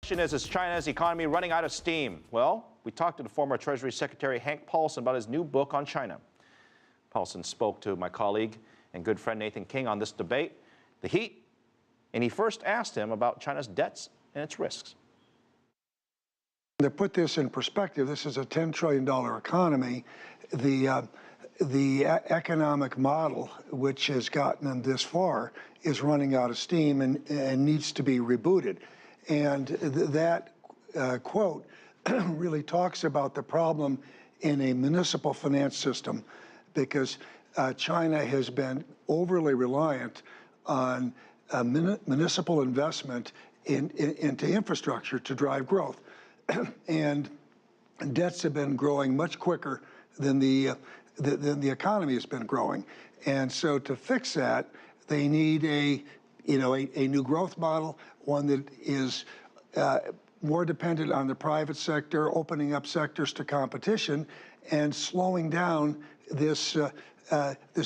Question is China's economy running out of steam? Well, we talked to the former Treasury Secretary Hank Paulson about his new book on China. Paulson spoke to my colleague and good friend Nathan King on this debate, the heat, and he first asked him about China's debts and its risks. To put this in perspective, this is a $10 trillion economy. The economic model, which has gotten them this far, is running out of steam and needs to be rebooted. And that quote really talks about the problem in a municipal finance system, because China has been overly reliant on municipal investment into infrastructure to drive growth. And debts have been growing much quicker than the economy has been growing. And so to fix that, they need a new growth model, one that is more dependent on the private sector, opening up sectors to competition, and slowing down this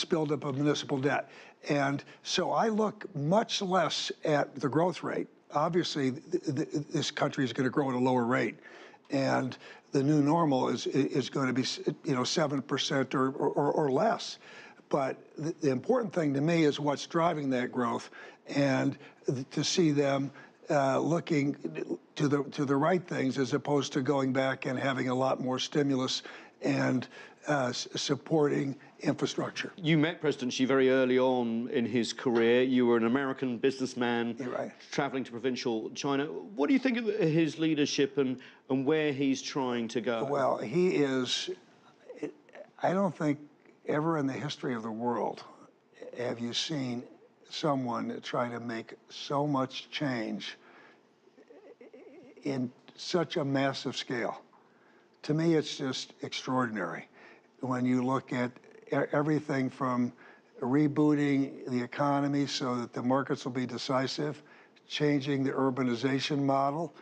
buildup of municipal debt. And so I look much less at the growth rate. Obviously, this country is going to grow at a lower rate, and the new normal is going to be 7% or less. But the important thing to me is what's driving that growth, and to see them looking to the right things as opposed to going back and having a lot more stimulus and supporting infrastructure. You met President Xi very early on in his career. You were an American businessman traveling to provincial China. What do you think of his leadership and where he's trying to go? Well, he is, I don't think ever in the history of the world have you seen someone try to make so much change in such a massive scale. To me, it's just extraordinary. When you look at everything from rebooting the economy so that the markets will be decisive, changing the urbanization model,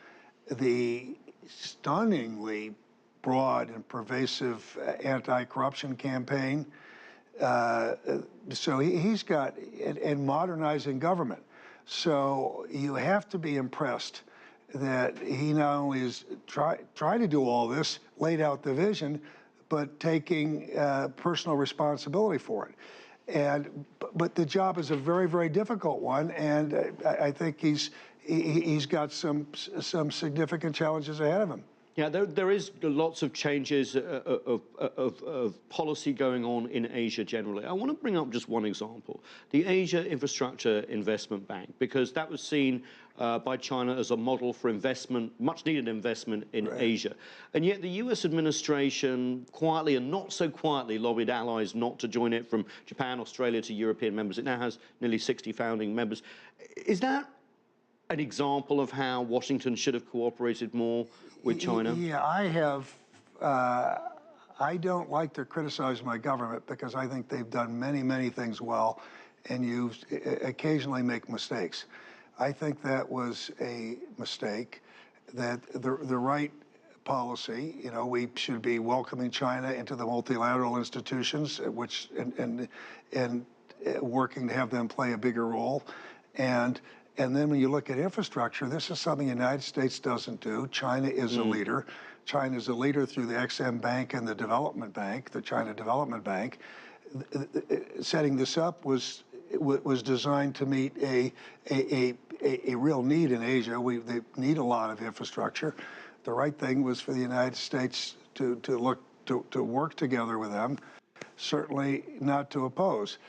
the stunningly broad and pervasive anti-corruption campaign. So he's got, and modernizing government. So you have to be impressed that he not only is trying to do all this, laid out the vision, but taking personal responsibility for it. But the job is a very, very difficult one, and I think he's got some significant challenges ahead of him. Yeah, there is lots of changes of policy going on in Asia generally. I want to bring up just one example, the Asia Infrastructure Investment Bank, because that was seen by China as a model for investment, much needed investment in Asia. And yet the US administration quietly and not so quietly lobbied allies not to join it, from Japan, Australia to European members. It now has nearly 60 founding members. Is that an example of how Washington should have cooperated more with China? Yeah, I don't like to criticize my government because I think they've done many, many things well, and you occasionally make mistakes. I think that was a mistake, that the right policy, we should be welcoming China into the multilateral institutions, which and working to have them play a bigger role. And then when you look at infrastructure, this is something the United States doesn't do. China is a leader. China is a leader through the EXIM Bank and the Development Bank, the China Development Bank. Setting this up was designed to meet a real need in Asia. They need a lot of infrastructure. The right thing was for the United States to work together with them, certainly not to oppose.